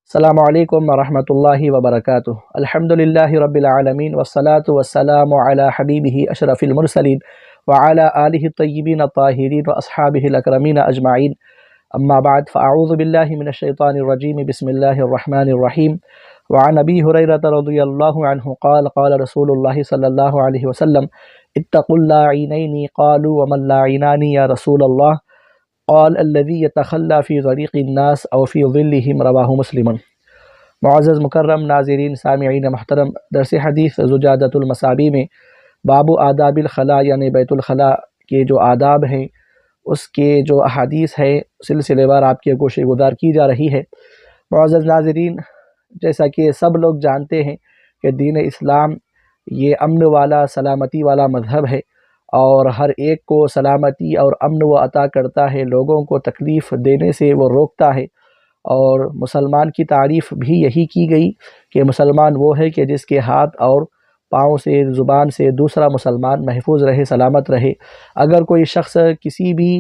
السلام علیکم ورحمۃ اللہ وبرکاتہ۔ الحمد للہ رب العالمین والصلاة والسلام علی حبیبہ اشرف المرسلین وعلی آلہ الطیبین الطاہرین واصحابہ الاکرمین اجمعین، اما بعد فاعوذ باللہ من الشیطان الرجیم، بسم اللہ الرحمن الرحیم۔ وعن ابی ہریرہ رضی اللہ عنہ قال قال رسول اللہ صلی اللہ علیہ وسلم اتقوا اللاعنین قالوا وما اللاعنان یا رسول اللہ قال الذي يتخلى في طريق الناس او في ظلهم، رواہ مسلم۔ معزز مکرم ناظرین سامعین محترم، درس حدیث زجاجۃ المصابیح میں باب آداب الخلاء یعنی بیت الخلاء کے جو آداب ہیں اس کے جو احادیث ہے سلسلے وار آپ کے گوشے گزار کی جا رہی ہے۔ معزز ناظرین، جیسا کہ سب لوگ جانتے ہیں کہ دین اسلام یہ امن والا سلامتی والا مذہب ہے، اور ہر ایک کو سلامتی اور امن و عطا کرتا ہے، لوگوں کو تکلیف دینے سے وہ روکتا ہے۔ اور مسلمان کی تعریف بھی یہی کی گئی کہ مسلمان وہ ہے کہ جس کے ہاتھ اور پاؤں سے زبان سے دوسرا مسلمان محفوظ رہے، سلامت رہے۔ اگر کوئی شخص کسی بھی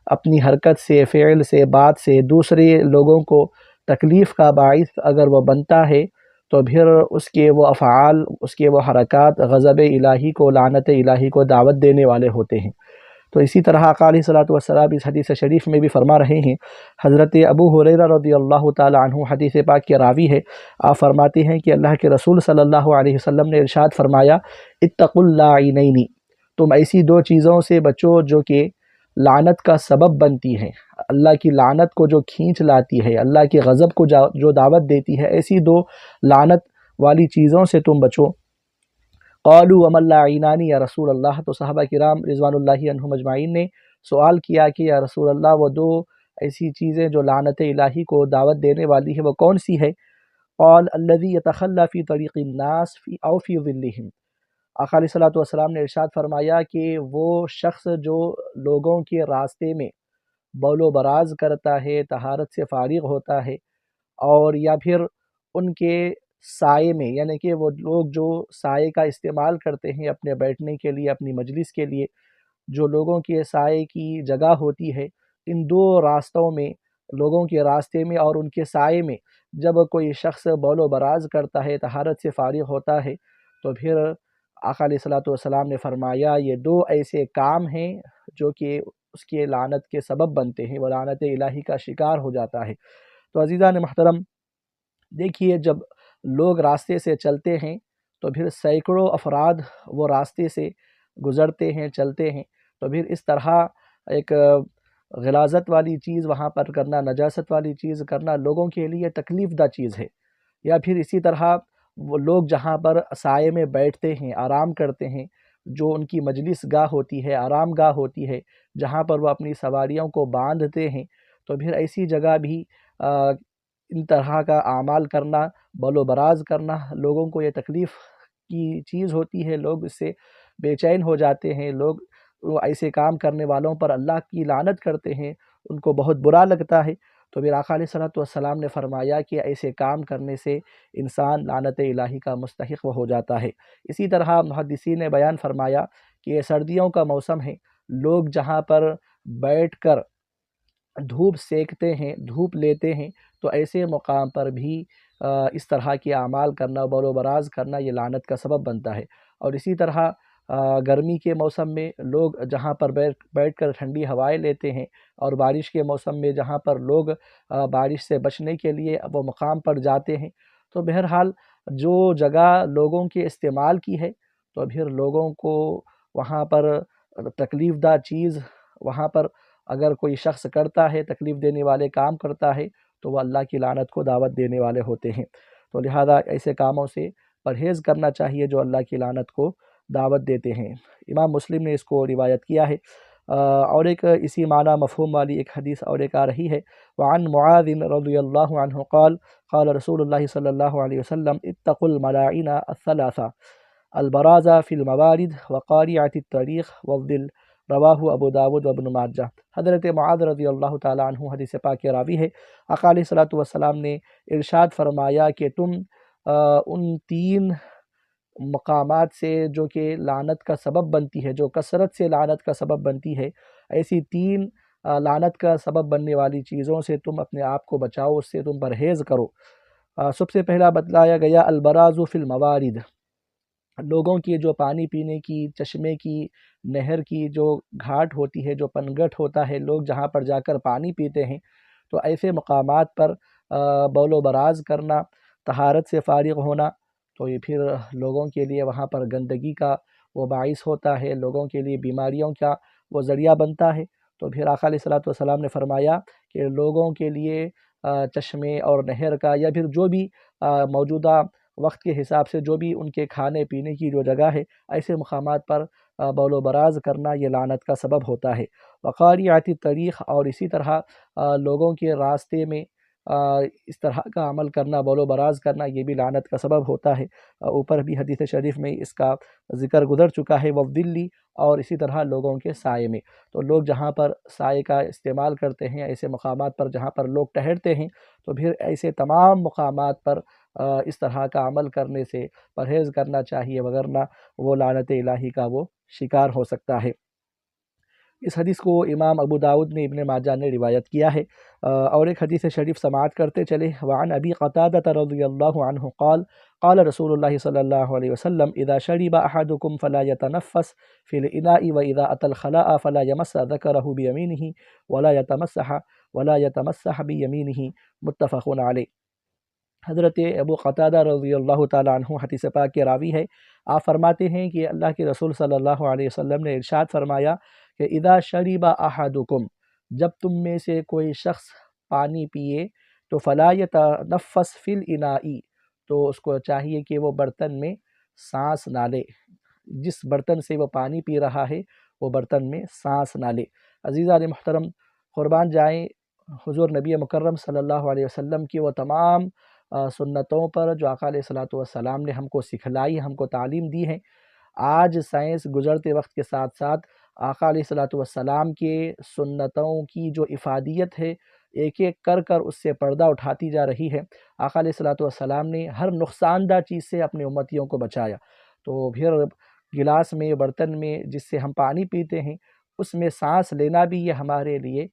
اپنی حرکت سے، فعل سے، بات سے دوسرے لوگوں کو تکلیف کا باعث اگر وہ بنتا ہے تو پھر اس کے وہ افعال، اس کے وہ حرکات غضب الہی کو، لعنت الہی کو دعوت دینے والے ہوتے ہیں۔ تو اسی طرح آقا علیہ الصلوۃ والسلام اس حدیث شریف میں بھی فرما رہے ہیں۔ حضرت ابو ہریرہ رضی اللہ تعالی عنہ حدیث پاک کے راوی ہے، آپ فرماتے ہیں کہ اللہ کے رسول صلی اللہ علیہ وسلم نے ارشاد فرمایا اتقوا اللاعنین، تم ایسی دو چیزوں سے بچو جو کہ لعنت کا سبب بنتی ہیں، اللہ کی لعنت کو جو کھینچ لاتی ہے، اللہ کے غضب کو جو دعوت دیتی ہے، ایسی دو لعنت والی چیزوں سے تم بچو۔ قالوا وما اللاعنان یا رسول اللہ، تو صحابہ کرام رضوان اللہ عنہم اجمعین نے سوال کیا کہ یا رسول اللہ وہ دو ایسی چیزیں جو لعنت الہی کو دعوت دینے والی ہے وہ کون سی ہے؟ قال الذی یتخلی فی طریق الناس او فی ظلہم، آقا علیہ الصلوۃ والسلام نے ارشاد فرمایا کہ وہ شخص جو لوگوں کے راستے میں بول و براز کرتا ہے، طہارت سے فارغ ہوتا ہے، اور یا پھر ان کے سائے میں، یعنی کہ وہ لوگ جو سائے کا استعمال کرتے ہیں اپنے بیٹھنے کے لیے، اپنی مجلس کے لیے، جو لوگوں کے سائے کی جگہ ہوتی ہے، ان دو راستوں میں، لوگوں کے راستے میں اور ان کے سائے میں جب کوئی شخص بول و براز کرتا ہے، طہارت سے فارغ ہوتا ہے، تو پھر آقا علیہ الصلوۃ والسلام نے فرمایا یہ دو ایسے کام ہیں جو کہ اس کے لعنت کے سبب بنتے ہیں، وہ لعنت الہی کا شکار ہو جاتا ہے۔ تو عزیزان محترم، دیکھیے جب لوگ راستے سے چلتے ہیں تو پھر سینکڑوں افراد وہ راستے سے گزرتے ہیں، چلتے ہیں، تو پھر اس طرح ایک غلاظت والی چیز وہاں پر کرنا، نجاست والی چیز کرنا لوگوں کے لیے تکلیف دہ چیز ہے۔ یا پھر اسی طرح وہ لوگ جہاں پر سائے میں بیٹھتے ہیں، آرام کرتے ہیں، جو ان کی مجلس گاہ ہوتی ہے، آرام گاہ ہوتی ہے، جہاں پر وہ اپنی سواریوں کو باندھتے ہیں، تو پھر ایسی جگہ بھی ان طرح کا اعمال کرنا، بول و براز کرنا لوگوں کو یہ تکلیف کی چیز ہوتی ہے، لوگ اس سے بے چین ہو جاتے ہیں، لوگ وہ ایسے کام کرنے والوں پر اللہ کی لعنت کرتے ہیں، ان کو بہت برا لگتا ہے۔ تو پھر آقا علیہ الصلوۃ والسلام نے فرمایا کہ ایسے کام کرنے سے انسان لعنت الہی کا مستحق ہو جاتا ہے۔ اسی طرح محدثین نے بیان فرمایا کہ یہ سردیوں کا موسم ہے، لوگ جہاں پر بیٹھ کر دھوپ سیکتے ہیں، دھوپ لیتے ہیں، تو ایسے مقام پر بھی اس طرح کے اعمال کرنا، بول و براز کرنا، یہ لعنت کا سبب بنتا ہے۔ اور اسی طرح گرمی کے موسم میں لوگ جہاں پر بیٹھ کر ٹھنڈی ہوائیں لیتے ہیں، اور بارش کے موسم میں جہاں پر لوگ بارش سے بچنے کے لیے وہ مقام پر جاتے ہیں، تو بہرحال جو جگہ لوگوں کے استعمال کی ہے تو پھر لوگوں کو وہاں پر تکلیف دہ چیز وہاں پر اگر کوئی شخص کرتا ہے، تکلیف دینے والے کام کرتا ہے، تو وہ اللہ کی لعنت کو دعوت دینے والے ہوتے ہیں۔ تو لہذا ایسے کاموں سے پرہیز کرنا چاہیے جو اللہ کی لعنت کو دعوت دیتے ہیں۔ امام مسلم نے اس کو روایت کیا ہے۔ اور ایک اسی معنی مفہوم والی ایک حدیث اور ایک آ رہی ہے، وعن معاذ رضی اللہ عنہ قال قال رسول اللہ صلی اللہ علیہ وسلم اتقوا الملاعین الثلاثہ البراز فی الموارد وقاریعۃ الطریق والظل، رواہ ابو داود و ابن ماجہ۔ حضرت معاذ رضی اللہ تعالیٰ عنہ حدیث پاک کے راوی ہے، آقا علیہ الصلوۃ والسلام نے ارشاد فرمایا کہ تم ان تین مقامات سے جو کہ لعنت کا سبب بنتی ہے، جو کثرت سے لعنت کا سبب بنتی ہے، ایسی تین لعنت کا سبب بننے والی چیزوں سے تم اپنے آپ کو بچاؤ، اس سے تم پرہیز کرو۔ سب سے پہلا بتلایا گیا البراز فی الموارد، لوگوں کی جو پانی پینے کی، چشمے کی، نہر کی جو گھاٹ ہوتی ہے، جو پنگھٹ ہوتا ہے، لوگ جہاں پر جا کر پانی پیتے ہیں، تو ایسے مقامات پر بول و براز کرنا، طہارت سے فارغ ہونا، تو یہ پھر لوگوں کے لیے وہاں پر گندگی کا وہ باعث ہوتا ہے، لوگوں کے لیے بیماریوں کا وہ ذریعہ بنتا ہے۔ تو پھر آقا علیہ الصلوۃ والسلام نے فرمایا کہ لوگوں کے لیے چشمے اور نہر کا یا پھر جو بھی موجودہ وقت کے حساب سے جو بھی ان کے کھانے پینے کی جو جگہ ہے، ایسے مقامات پر بول و براز کرنا یہ لعنت کا سبب ہوتا ہے۔ وقاریات الطریق، اور اسی طرح لوگوں کے راستے میں اس طرح کا عمل کرنا، بول و براز کرنا، یہ بھی لعنت کا سبب ہوتا ہے۔ اوپر بھی حدیث شریف میں اس کا ذکر گزر چکا ہے، وَالظِّلِّ، اور اسی طرح لوگوں کے سائے میں۔ تو لوگ جہاں پر سائے کا استعمال کرتے ہیں، ایسے مقامات پر جہاں پر لوگ ٹہلتے ہیں، تو پھر ایسے تمام مقامات پر اس طرح کا عمل کرنے سے پرہیز کرنا چاہیے، وگرنہ وہ لعنت الہی کا وہ شکار ہو سکتا ہے۔ اس حدیث کو امام ابو داؤد نے، ابن ماجہ نے روایت کیا ہے۔ اور ایک حدیث شریف سماعت کرتے چلے، وعن ابی قتادہ رضی اللہ عنہ قال قال رسول اللہ صلی اللہ علیہ وسلم اذا شرب احدکم فلا يتنفس في الاناء واذا اتى الخلاء فلا يمس ذكره بيمينه ولا يتمسح بيمينه، متفق علیہ۔ حضرت ابو قتادہ رضی اللہ تعالیٰ عنہ حدیث پاک کے راوی ہے۔ آپ فرماتے ہیں کہ اللہ کے رسول صلی اللہ علیہ وسلم نے ارشاد فرمایا کہ اذا شرب احدکم، جب تم میں سے کوئی شخص پانی پیے تو فلا یتنفس فی الاناء، تو اس کو چاہیے کہ وہ برتن میں سانس نہ لے، جس برتن سے وہ پانی پی رہا ہے وہ برتن میں سانس نہ لے۔ عزیزان محترم، قربان جائیں حضور نبی مکرم صلی اللہ علیہ وسلم کی وہ تمام سنتوں پر جو آقا علیہ الصلوۃ والسلام نے ہم کو سکھلائی، ہم کو تعلیم دی ہے۔ آج سائنس گزرتے وقت کے ساتھ ساتھ آقا علیہ الصلوۃ والسلام کے سنتوں کی جو افادیت ہے، ایک ایک کر کر اس سے پردہ اٹھاتی جا رہی ہے۔ آقا علیہ الصلوۃ والسلام نے ہر نقصان دہ چیز سے اپنے امتیوں کو بچایا۔ تو پھر گلاس میں، برتن میں جس سے ہم پانی پیتے ہیں، اس میں سانس لینا بھی یہ ہمارے لیے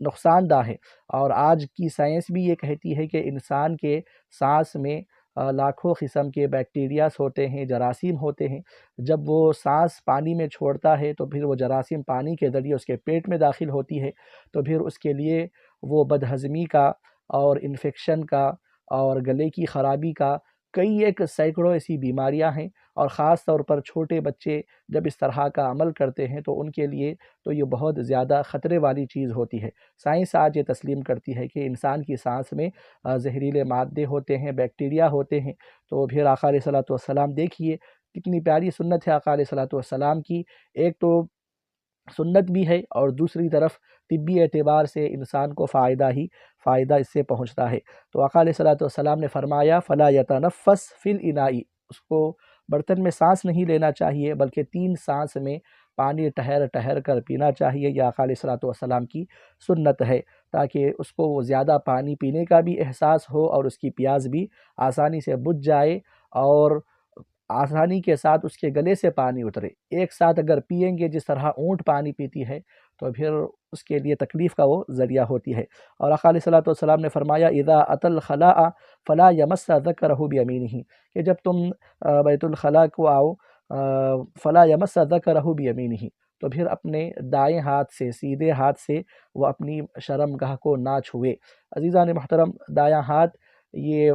نقصان دہ ہے۔ اور آج کی سائنس بھی یہ کہتی ہے کہ انسان کے سانس میں لاکھوں قسم کے بیکٹیریاز ہوتے ہیں، جراثیم ہوتے ہیں۔ جب وہ سانس پانی میں چھوڑتا ہے تو پھر وہ جراثیم پانی کے ذریعے اس کے پیٹ میں داخل ہوتی ہے، تو پھر اس کے لیے وہ بدہضمی کا اور انفیکشن کا اور گلے کی خرابی کا کئی ایک سینکڑوں ایسی بیماریاں ہیں۔ اور خاص طور پر چھوٹے بچے جب اس طرح کا عمل کرتے ہیں تو ان کے لیے تو یہ بہت زیادہ خطرے والی چیز ہوتی ہے۔ سائنس آج یہ تسلیم کرتی ہے کہ انسان کی سانس میں زہریلے مادے ہوتے ہیں، بیکٹیریا ہوتے ہیں۔ تو پھر آقا علیہ الصلوۃ والسلام دیکھیے کتنی پیاری سنت ہے آقا علیہ الصلوۃ والسلام کی، ایک تو سنت بھی ہے اور دوسری طرف طبی اعتبار سے انسان کو فائدہ اس سے پہنچتا ہے۔ تو آقا علیہ الصلوۃ والسلام نے فرمایا فلا یتنفس فی الاناء، اس کو برتن میں سانس نہیں لینا چاہیے بلکہ 3 سانس میں پانی ٹھہر کر پینا چاہیے۔ یہ آقا علیہ الصلوۃ والسلام کی سنت ہے، تاکہ اس کو وہ زیادہ پانی پینے کا بھی احساس ہو اور اس کی پیاس بھی آسانی سے بجھ جائے اور آسانی کے ساتھ اس کے گلے سے پانی اترے۔ ایک ساتھ اگر پئیں گے جس طرح اونٹ پانی پیتی ہے تو پھر اس کے لیے تکلیف کا وہ ذریعہ ہوتی ہے۔ اور آقا علیہ الصلوۃ والسلام نے فرمایا اذا اتی الخلاء فلا یمس ذکرہ بیمینہ، کہ جب تم بیت الخلاء کو آؤ فلا یمس ذکرہ بیمینہ، تو پھر اپنے دائیں ہاتھ سے، سیدھے ہاتھ سے وہ اپنی شرمگاہ کو نہ چھوئے۔ عزیزان محترم، دایاں ہاتھ یہ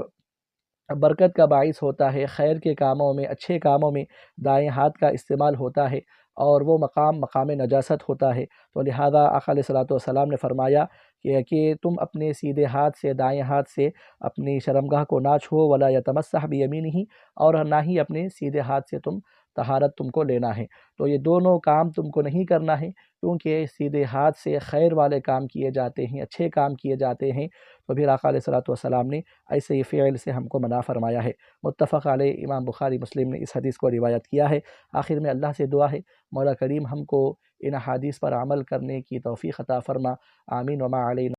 برکت کا باعث ہوتا ہے، خیر کے کاموں میں، اچھے کاموں میں دائیں ہاتھ کا استعمال ہوتا ہے، اور وہ مقام نجاست ہوتا ہے۔ تو لہذا آقا علیہ الصلوۃ والسلام نے فرمایا کہ تم اپنے سیدھے ہاتھ سے، دائیں ہاتھ سے اپنی شرمگاہ کو نہ چھو، ولا یتمسح بیمینہ، اور نہ ہی اپنے سیدھے ہاتھ سے طہارت تم کو لینا ہے۔ تو یہ دونوں کام تم کو نہیں کرنا ہے، کیونکہ سیدھے ہاتھ سے خیر والے کام کیے جاتے ہیں، اچھے کام کیے جاتے ہیں۔ تو پھر آقا علیہ الصلوۃ والسلام نے ایسے ہی فعل سے ہم کو منع فرمایا ہے۔ متفق علیہ، امام بخاری مسلم نے اس حدیث کو روایت کیا ہے۔ آخر میں اللہ سے دعا ہے مولا کریم ہم کو ان احادیث پر عمل کرنے کی توفیق عطا فرما، آمین۔ وما علینا